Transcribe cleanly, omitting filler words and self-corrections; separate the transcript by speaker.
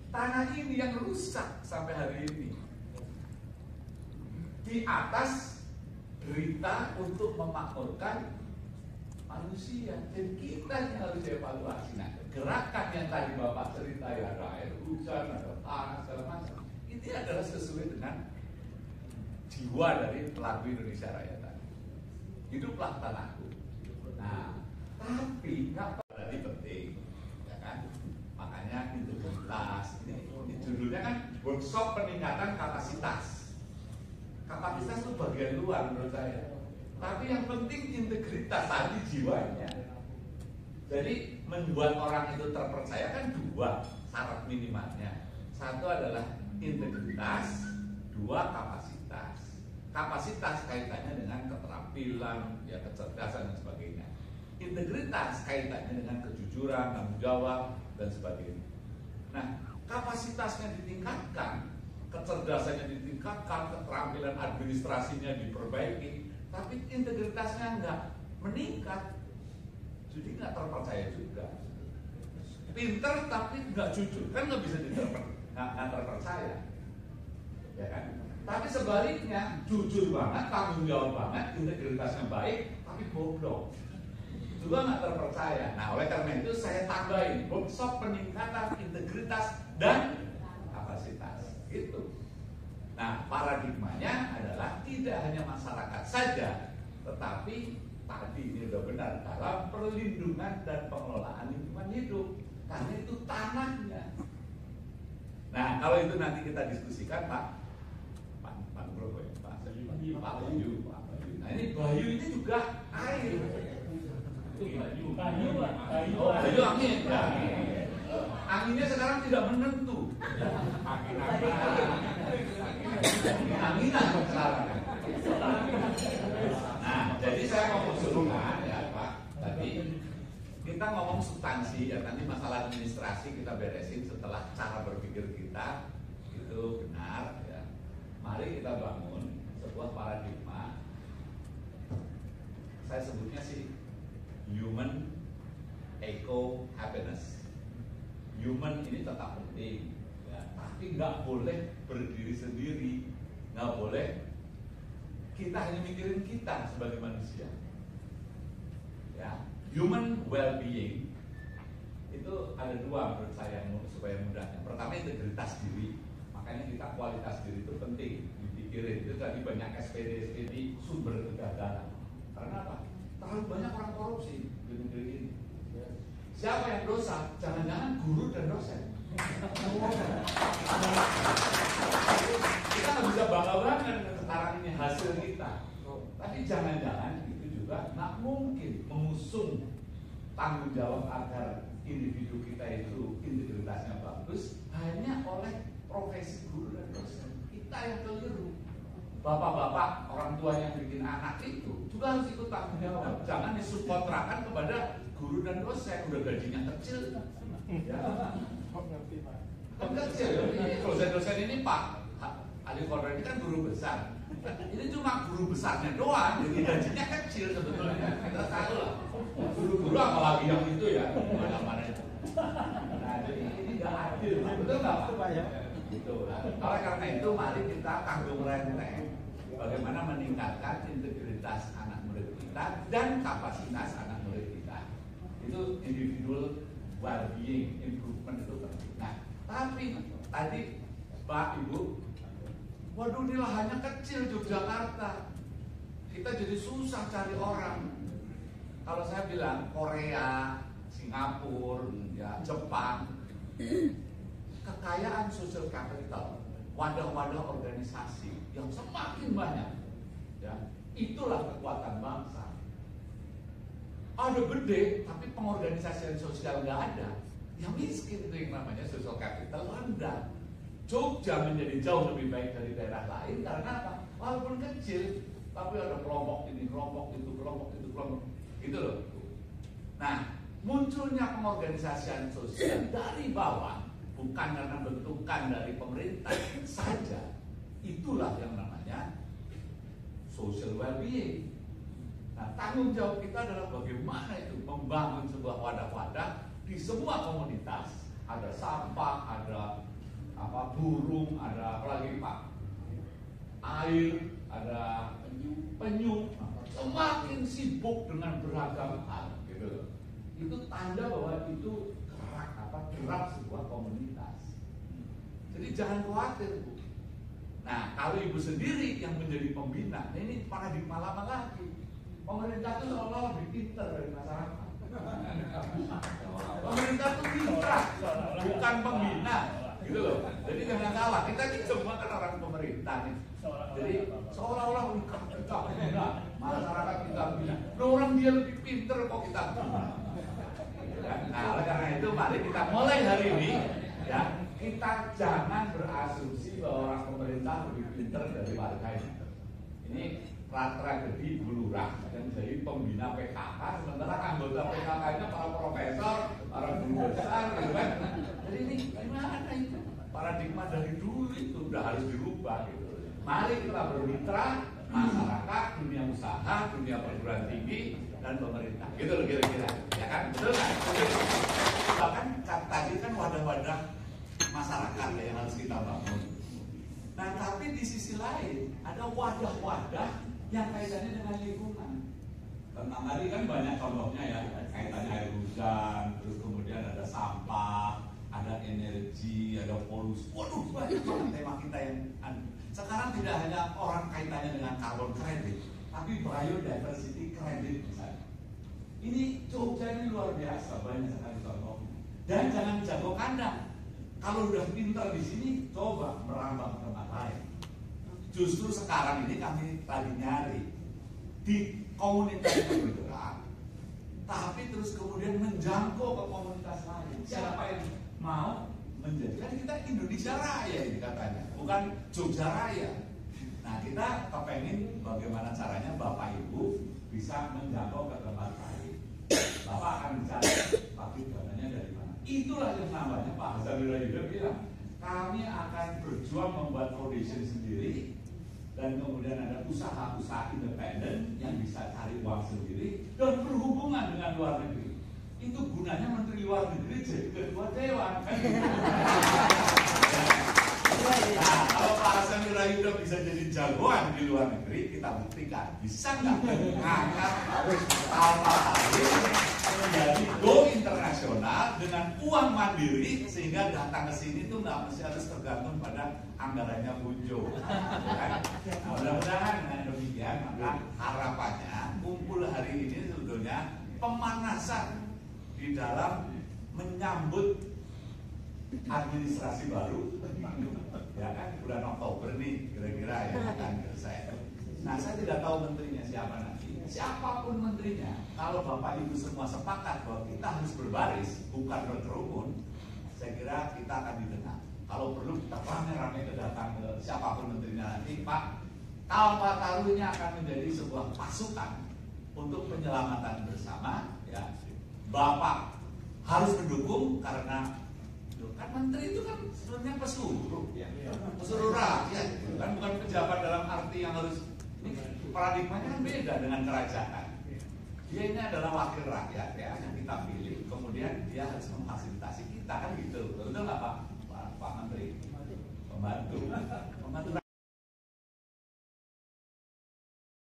Speaker 1: tanah ini yang rusak sampai hari ini. Di atas berita untuk memakmurkan manusia. Dan kita yang harus dievaluasi. Nah, gerakan yang tadi Bapak cerita ya, ada air hujan, ada tanah, segala macam. Ini adalah sesuai dengan jiwa dari lagu Indonesia Raya tadi. Hiduplah tanahku. Nah, tapi nggak berarti penting, ya kan? Makanya integritas. Ini judulnya kan workshop peningkatan kapasitas. Kapasitas itu bagian luar menurut saya. Tapi yang penting integritas tadi jiwanya. Jadi membuat orang itu terpercaya kan dua syarat minimalnya. Satu adalah integritas, dua kapasitas. Kapasitas kaitannya dengan keterampilan, ya kecerdasan dan sebagainya. Integritas kaitannya dengan kejujuran, tanggung jawab dan sebagainya. Nah, kapasitasnya ditingkatkan, kecerdasannya ditingkatkan, keterampilan administrasinya diperbaiki, tapi integritasnya nggak meningkat, jadi nggak terpercaya juga. Pinter tapi nggak jujur, kan nggak bisa nggak terpercaya, ya kan? Tapi sebaliknya, jujur banget, tanggung jawab banget, integritasnya baik, tapi bodoh, juga nggak terpercaya. Nah, oleh karena itu saya tambahin workshop peningkatan integritas dan kapasitas, gitu. Nah, paradigmanya adalah tidak hanya masyarakat saja, tetapi tadi ini sudah benar dalam perlindungan dan pengelolaan lingkungan hidup, karena itu tanahnya. Nah, kalau itu nanti kita diskusikan, Pak Bayu. Nah, ini Bayu ini juga air. Bayu angin. Anginnya sekarang tidak menentu. Anginan sekarang. Nah, jadi saya mau usulkan ya Pak, tadi kita ngomong substansi ya, nanti masalah administrasi kita beresin setelah cara berpikir kita itu benar ya. Mari kita bangun sebuah paradigma. Saya sebutnya sih human eco happiness. Human ini tetap penting, ya, tapi nggak boleh berdiri sendiri, nggak boleh kita hanya mikirin kita sebagai manusia. Ya, human well-being itu ada dua menurut saya supaya mudahnya. Pertama integritas diri, makanya kita kualitas diri itu penting dipikirin. Itu tadi banyak SPD sumber kegagalan. Karena apa? Terlalu banyak orang korupsi di negeri ini. Siapa yang dosa? Jangan-jangan guru dan dosen. Kita nggak bisa bangga-bangga dengan sekarang ini hasil kita. Tapi jangan-jangan itu juga nggak mungkin mengusung tanggung jawab agar individu kita itu integritasnya bagus hanya oleh profesi guru dan dosen. Kita yang keliru. Bapak-bapak orang tua yang bikin anak itu juga harus ikut tanggung jawab. Jangan disubkontrakan kepada guru dan dosen, udah gajinya kecil. Ya. Kan kecil ya. Ini dosen-dosen ini Pak Ali Kodra ini kan guru besar. Ini cuma guru besarnya doang, jadi gajinya kecil sebetulnya. Kita tahu lah. Guru-guru apalagi yang itu ya, mana-mana itu. Nah, jadi ini nggak adil, betul nggak Pak? Gitu. Oleh karena itu, mari kita tanggung renteng bagaimana meningkatkan integritas anak murid kita dan kapasitas anak murid kita. Itu individual well-being, improvement itu penting. Nah, tapi tadi Pak Ibu, waduh ini lahannya kecil Yogyakarta, kita jadi susah cari orang. Kalau saya bilang Korea, Singapura, ya Jepang, kekayaan social capital, wadah-wadah organisasi yang semakin banyak, ya itulah kekuatan bangsa. Ada gede, tapi pengorganisasian sosial nggak ada, yang miskin itu yang namanya social capital rendah. Jogja menjadi jauh lebih baik dari daerah lain karena apa? Walaupun kecil, tapi ada kelompok ini, kelompok itu, kelompok itu, kelompok itu loh. Nah, munculnya pengorganisasian sosial dari bawah, bukan karena bentukan dari pemerintah saja, itulah yang namanya social well-being. Nah, tanggung jawab kita adalah bagaimana itu membangun sebuah wadah-wadah di semua komunitas. Ada sampah, ada burung, ada apalagi Pak, air, ada penyu, semakin sibuk dengan beragam hal, gitu. Itu tanda bahwa itu gerak sebuah komunitas. Jadi jangan khawatir, Bu. Nah, kalau ibu sendiri yang menjadi pembina, ini paradigma lama lagi. Pemerintah itu seolah-olah lebih pintar dari masyarakat. Pemerintah itu pintar, bukan pembina, gitu loh. Jadi jangan salah, kita ini semua kan orang pemerintah nih. Jadi seolah-olah kita bina, masyarakat kita bina. Orang dia lebih pintar kok kita bina. Nah, oleh karena itu mari kita mulai hari ini, ya, kita jangan berasumsi bahwa orang pemerintah lebih pintar dari warga ini. Ini tragedi Bu Lurah yang jadi pembina PKK, sementara anggota PKK-nya para profesor, para guru besar, gitu kan. Jadi ini gimana itu? Paradigma dari dulu itu udah harus dirubah, gitu. Mari kita bermitra, masyarakat, dunia usaha, dunia perguruan tinggi, dan pemerintah, gitu loh kira-kira, ya kan? Betul kan? Bahkan tadi kan wadah-wadah masyarakat yang harus kita bangun. Nah, tapi di sisi lain ada wadah-wadah yang kaitannya dengan lingkungan. Tentang tadi kan banyak contohnya ya, kaitannya air hujan, terus kemudian ada sampah, ada energi, ada polusi. Waduh, banyak banget tema kita yang sekarang tidak hanya orang kaitannya dengan carbon credit, tapi biodiversity credit misalnya. Ini Jogja ini luar biasa, banyak sekali contohnya. Dan jangan jago kandang. Kalau udah pintar di sini, coba merambah ke tempat lain. Justru sekarang ini kami tadi nyari di komunitas yang bergerak, tapi terus kemudian menjangkau ke komunitas lain. Siapa yang mau menjadikan kita Indonesia Raya ini katanya, bukan Jogja Raya. Nah, kita kepengen bagaimana caranya Bapak Ibu bisa menjangkau ke tempat lain. Bapak akan bicara, tapi dananya dari mana? Itulah yang namanya Pak Hasan Wirayuda bilang, kami akan berjuang membuat foundation sendiri, dan kemudian ada usaha-usaha independen yang bisa cari uang sendiri dan berhubungan dengan luar negeri. Itu gunanya Menteri Luar Negeri jadi ketua dewan, kan? Nah, kalau Pak Hasan Wirayuda bisa jadi jagoan di luar negeri, kita buktikan bisa nggak mengangkat Al-Fatihah menjadi go internasional dengan uang mandiri, sehingga datang ke sini tuh nggak mesti harus tergantung pada anggarannya Bunjo. Nah, mudah-mudahan dengan demikian maka harapannya kumpul hari ini sebetulnya pemanasan di dalam menyambut administrasi baru, ya kan, bulan Oktober nih kira-kira yang akan selesai. Nah, saya tidak tahu menterinya siapa nanti. Siapapun menterinya, kalau Bapak Ibu semua sepakat bahwa kita harus berbaris, bukan berkerumun, saya kira kita akan didengar. Kalau perlu kita rame-rame datang ke siapapun menterinya nanti, Pak, Kalpatarunya akan menjadi sebuah pasukan untuk penyelamatan bersama, ya. Bapak harus mendukung karena kan menteri itu kan sebenarnya pesuruh, ya. Pesuruh rakyat, kan bukan pejabat dalam arti yang harus. Ini paradigmanya kan beda dengan kerajaan. Dia ini adalah wakil rakyat, ya, yang kita pilih. Kemudian dia harus memfasilitasi kita, kan gitu. Betul nggak Pak? Pak Menteri? Pembantu.